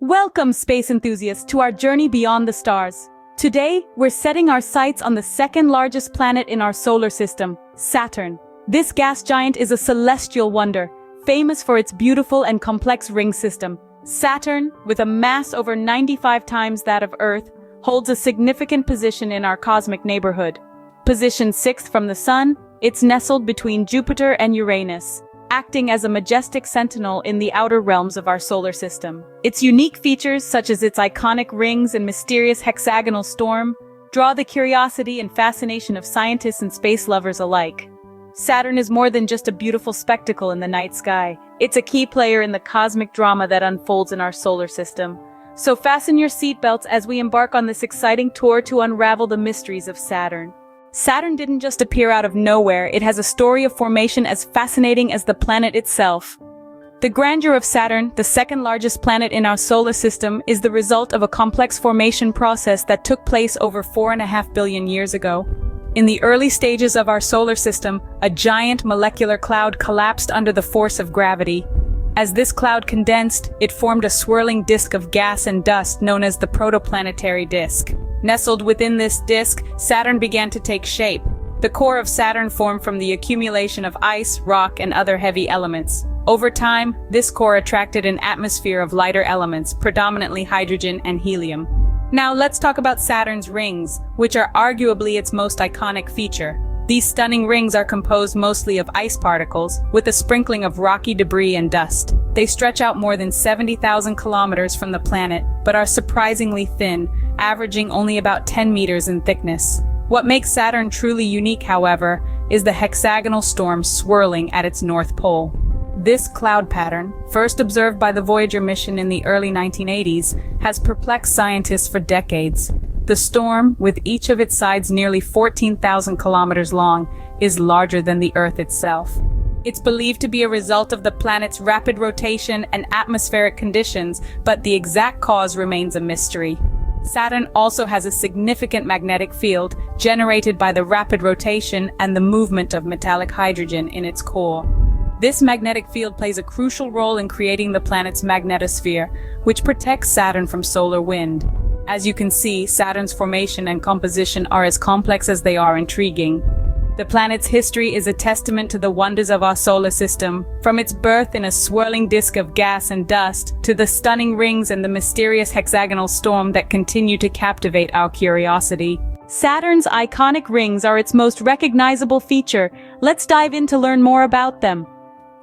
Welcome, space enthusiasts, to our journey beyond the stars. Today, we're setting our sights on the second largest planet in our solar system, Saturn. This gas giant is a celestial wonder, famous for its beautiful and complex ring system. Saturn, with a mass over 95 times that of Earth, holds a significant position in our cosmic neighborhood. Positioned sixth from the Sun, it's nestled between Jupiter and Uranus, acting as a majestic sentinel in the outer realms of our solar system. Its unique features, such as its iconic rings and mysterious hexagonal storm, draw the curiosity and fascination of scientists and space lovers alike. Saturn is more than just a beautiful spectacle in the night sky. It's a key player in the cosmic drama that unfolds in our solar system. So fasten your seatbelts as we embark on this exciting tour to unravel the mysteries of Saturn. Saturn didn't just appear out of nowhere, it has a story of formation as fascinating as the planet itself. The grandeur of Saturn, the second largest planet in our solar system, is the result of a complex formation process that took place over 4.5 billion years ago. In the early stages of our solar system, a giant molecular cloud collapsed under the force of gravity. As this cloud condensed, it formed a swirling disk of gas and dust known as the protoplanetary disk. Nestled within this disk, Saturn began to take shape. The core of Saturn formed from the accumulation of ice, rock, and other heavy elements. Over time, this core attracted an atmosphere of lighter elements, predominantly hydrogen and helium. Now let's talk about Saturn's rings, which are arguably its most iconic feature. These stunning rings are composed mostly of ice particles, with a sprinkling of rocky debris and dust. They stretch out more than 70,000 kilometers from the planet, but are surprisingly thin, averaging only about 10 meters in thickness. What makes Saturn truly unique, however, is the hexagonal storm swirling at its north pole. This cloud pattern, first observed by the Voyager mission in the early 1980s, has perplexed scientists for decades. The storm, with each of its sides nearly 14,000 kilometers long, is larger than the Earth itself. It's believed to be a result of the planet's rapid rotation and atmospheric conditions, but the exact cause remains a mystery. Saturn also has a significant magnetic field, generated by the rapid rotation and the movement of metallic hydrogen in its core. This magnetic field plays a crucial role in creating the planet's magnetosphere, which protects Saturn from solar wind. As you can see, Saturn's formation and composition are as complex as they are intriguing. The planet's history is a testament to the wonders of our solar system, from its birth in a swirling disk of gas and dust, to the stunning rings and the mysterious hexagonal storm that continue to captivate our curiosity. Saturn's iconic rings are its most recognizable feature. Let's dive in to learn more about them.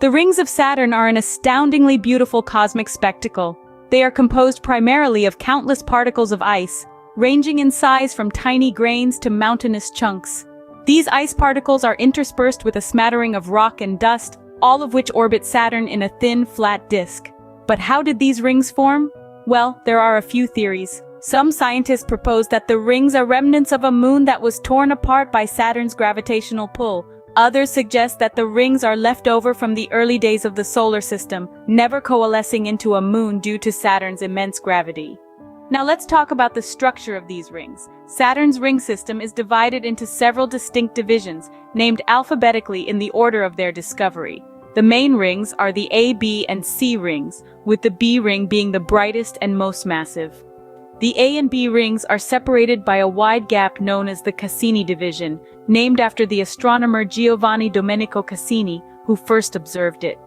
The rings of Saturn are an astoundingly beautiful cosmic spectacle. They are composed primarily of countless particles of ice, ranging in size from tiny grains to mountainous chunks. These ice particles are interspersed with a smattering of rock and dust, all of which orbit Saturn in a thin, flat disk. But how did these rings form? Well, there are a few theories. Some scientists propose that the rings are remnants of a moon that was torn apart by Saturn's gravitational pull. Others suggest that the rings are left over from the early days of the solar system, never coalescing into a moon due to Saturn's immense gravity. Now let's talk about the structure of these rings. Saturn's ring system is divided into several distinct divisions, named alphabetically in the order of their discovery. The main rings are the A, B, and C rings, with the B ring being the brightest and most massive. The A and B rings are separated by a wide gap known as the Cassini division, named after the astronomer Giovanni Domenico Cassini, who first observed it.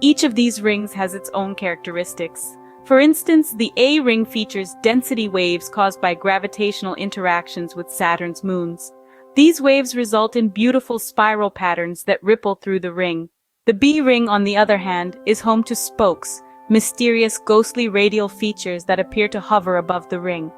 Each of these rings has its own characteristics. For instance, the A ring features density waves caused by gravitational interactions with Saturn's moons. These waves result in beautiful spiral patterns that ripple through the ring. The B ring, on the other hand, is home to spokes, mysterious ghostly radial features that appear to hover above the ring.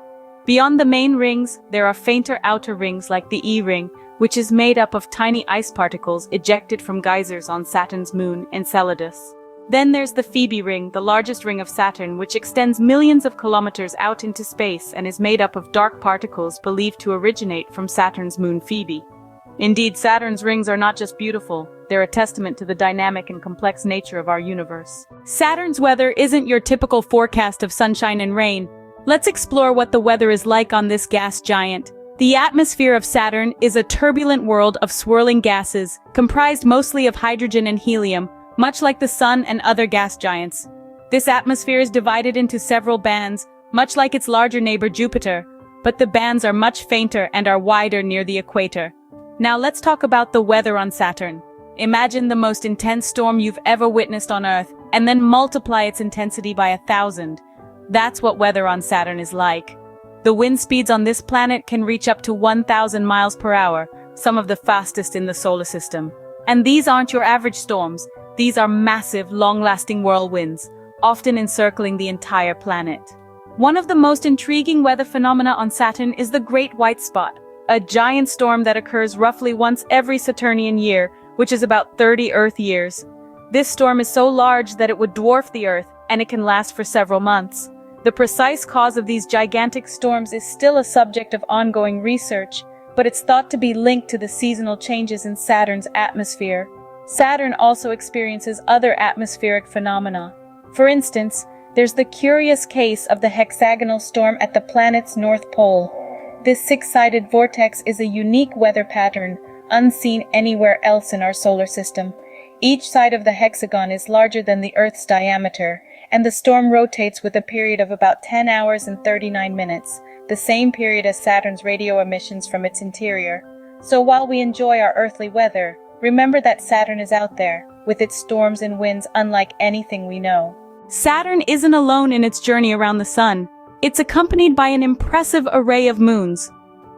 Beyond the main rings, there are fainter outer rings like the E ring, which is made up of tiny ice particles ejected from geysers on Saturn's moon, Enceladus. Then there's the Phoebe ring, the largest ring of Saturn, which extends millions of kilometers out into space and is made up of dark particles believed to originate from Saturn's moon Phoebe. Indeed, Saturn's rings are not just beautiful, they're a testament to the dynamic and complex nature of our universe. Saturn's weather isn't your typical forecast of sunshine and rain. Let's explore what the weather is like on this gas giant. The atmosphere of Saturn is a turbulent world of swirling gases, comprised mostly of hydrogen and helium, much like the Sun and other gas giants. This atmosphere is divided into several bands, much like its larger neighbor Jupiter, but the bands are much fainter and are wider near the equator. Now let's talk about the weather on Saturn. Imagine the most intense storm you've ever witnessed on Earth, and then multiply its intensity by 1,000. That's what weather on Saturn is like. The wind speeds on this planet can reach up to 1,000 miles per hour, some of the fastest in the solar system. And these aren't your average storms. These are massive, long-lasting whirlwinds, often encircling the entire planet. One of the most intriguing weather phenomena on Saturn is the Great White Spot, a giant storm that occurs roughly once every Saturnian year, which is about 30 Earth years. This storm is so large that it would dwarf the Earth, and it can last for several months. The precise cause of these gigantic storms is still a subject of ongoing research, but it's thought to be linked to the seasonal changes in Saturn's atmosphere. Saturn also experiences other atmospheric phenomena. For instance, there's the curious case of the hexagonal storm at the planet's North Pole. This six-sided vortex is a unique weather pattern, unseen anywhere else in our solar system. Each side of the hexagon is larger than the Earth's diameter, and the storm rotates with a period of about 10 hours and 39 minutes, the same period as Saturn's radio emissions from its interior. So while we enjoy our earthly weather, remember that Saturn is out there, with its storms and winds unlike anything we know. Saturn isn't alone in its journey around the Sun. It's accompanied by an impressive array of moons.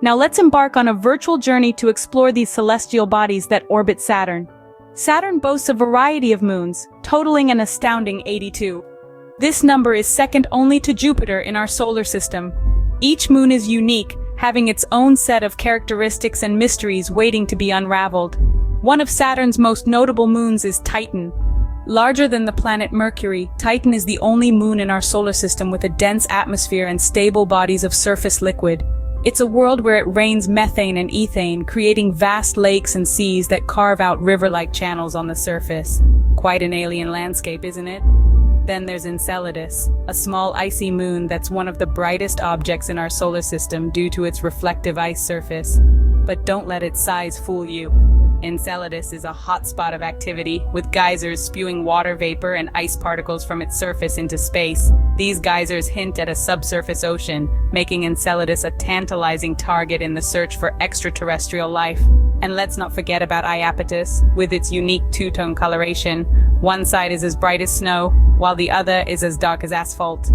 Now let's embark on a virtual journey to explore these celestial bodies that orbit Saturn. Saturn boasts a variety of moons, totaling an astounding 82. This number is second only to Jupiter in our solar system. Each moon is unique, having its own set of characteristics and mysteries waiting to be unraveled. One of Saturn's most notable moons is Titan. Larger than the planet Mercury, Titan is the only moon in our solar system with a dense atmosphere and stable bodies of surface liquid. It's a world where it rains methane and ethane, creating vast lakes and seas that carve out river-like channels on the surface. Quite an alien landscape, isn't it? Then there's Enceladus, a small icy moon that's one of the brightest objects in our solar system due to its reflective ice surface. But don't let its size fool you. Enceladus is a hotspot of activity, with geysers spewing water vapor and ice particles from its surface into space. These geysers hint at a subsurface ocean, making Enceladus a tantalizing target in the search for extraterrestrial life. And let's not forget about Iapetus, with its unique two-tone coloration. One side is as bright as snow, while the other is as dark as asphalt.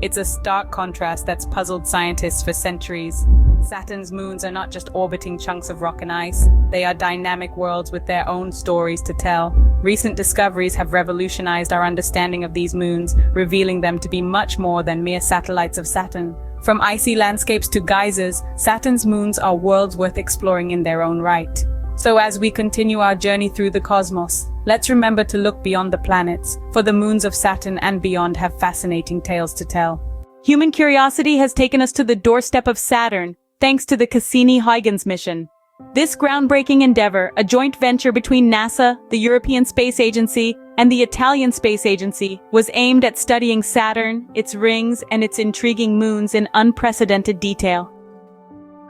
It's a stark contrast that's puzzled scientists for centuries. Saturn's moons are not just orbiting chunks of rock and ice, they are dynamic worlds with their own stories to tell. Recent discoveries have revolutionized our understanding of these moons, revealing them to be much more than mere satellites of Saturn. From icy landscapes to geysers, Saturn's moons are worlds worth exploring in their own right. So as we continue our journey through the cosmos, let's remember to look beyond the planets, for the moons of Saturn and beyond have fascinating tales to tell. Human curiosity has taken us to the doorstep of Saturn, thanks to the Cassini-Huygens mission. This groundbreaking endeavor, a joint venture between NASA, the European Space Agency, and the Italian Space Agency, was aimed at studying Saturn, its rings, and its intriguing moons in unprecedented detail.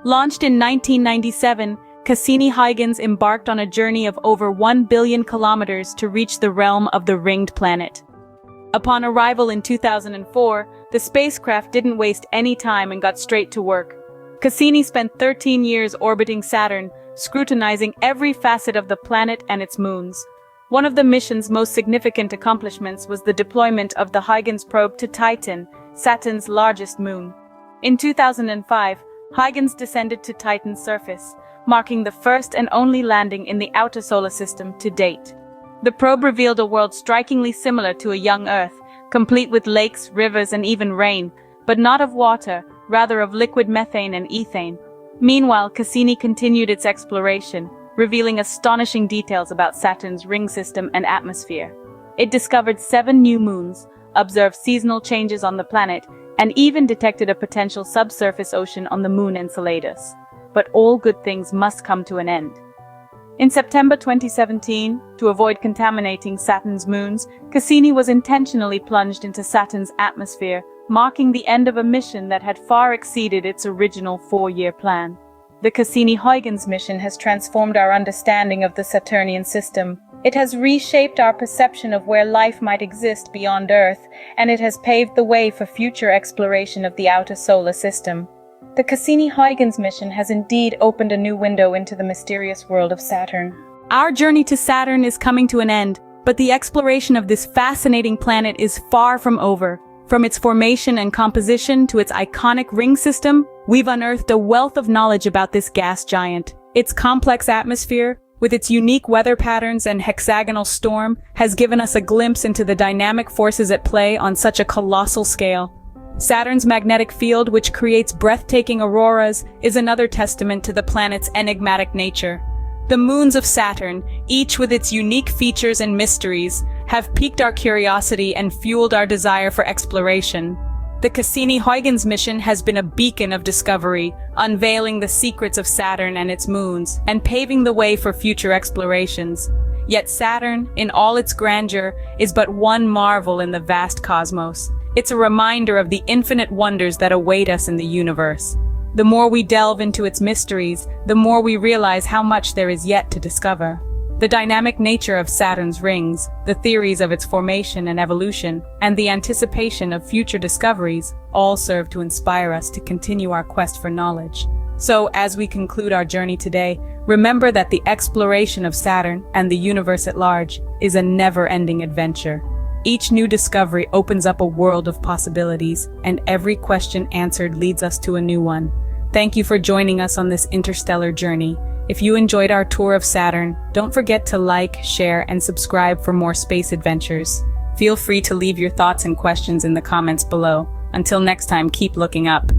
Launched in 1997, Cassini-Huygens embarked on a journey of over 1 billion kilometers to reach the realm of the ringed planet. Upon arrival in 2004, the spacecraft didn't waste any time and got straight to work. Cassini spent 13 years orbiting Saturn, scrutinizing every facet of the planet and its moons. One of the mission's most significant accomplishments was the deployment of the Huygens probe to Titan, Saturn's largest moon. In 2005, Huygens descended to Titan's surface, marking the first and only landing in the outer solar system to date. The probe revealed a world strikingly similar to a young Earth, complete with lakes, rivers, and even rain, but not of water, rather of liquid methane and ethane. Meanwhile, Cassini continued its exploration, revealing astonishing details about Saturn's ring system and atmosphere. It discovered 7 new moons, observed seasonal changes on the planet, and even detected a potential subsurface ocean on the moon Enceladus. But all good things must come to an end. In September 2017, to avoid contaminating Saturn's moons, Cassini was intentionally plunged into Saturn's atmosphere, marking the end of a mission that had far exceeded its original 4-year plan. The Cassini-Huygens mission has transformed our understanding of the Saturnian system, It has reshaped our perception of where life might exist beyond Earth, and it has paved the way for future exploration of the outer solar system. The Cassini-Huygens mission has indeed opened a new window into the mysterious world of Saturn. Our journey to Saturn is coming to an end, but the exploration of this fascinating planet is far from over. From its formation and composition to its iconic ring system, we've unearthed a wealth of knowledge about this gas giant. Its complex atmosphere, with its unique weather patterns and hexagonal storm, has given us a glimpse into the dynamic forces at play on such a colossal scale. Saturn's magnetic field, which creates breathtaking auroras, is another testament to the planet's enigmatic nature. The moons of Saturn, each with its unique features and mysteries, have piqued our curiosity and fueled our desire for exploration. The Cassini-Huygens mission has been a beacon of discovery, unveiling the secrets of Saturn and its moons, and paving the way for future explorations. Yet Saturn, in all its grandeur, is but one marvel in the vast cosmos. It's a reminder of the infinite wonders that await us in the universe. The more we delve into its mysteries, the more we realize how much there is yet to discover. The dynamic nature of Saturn's rings, the theories of its formation and evolution, and the anticipation of future discoveries all serve to inspire us to continue our quest for knowledge. So, as we conclude our journey today, remember that the exploration of Saturn and the universe at large is a never-ending adventure. Each new discovery opens up a world of possibilities, and every question answered leads us to a new one. Thank you for joining us on this interstellar journey. If you enjoyed our tour of Saturn, don't forget to like, share, and subscribe for more space adventures. Feel free to leave your thoughts and questions in the comments below. Until next time, keep looking up.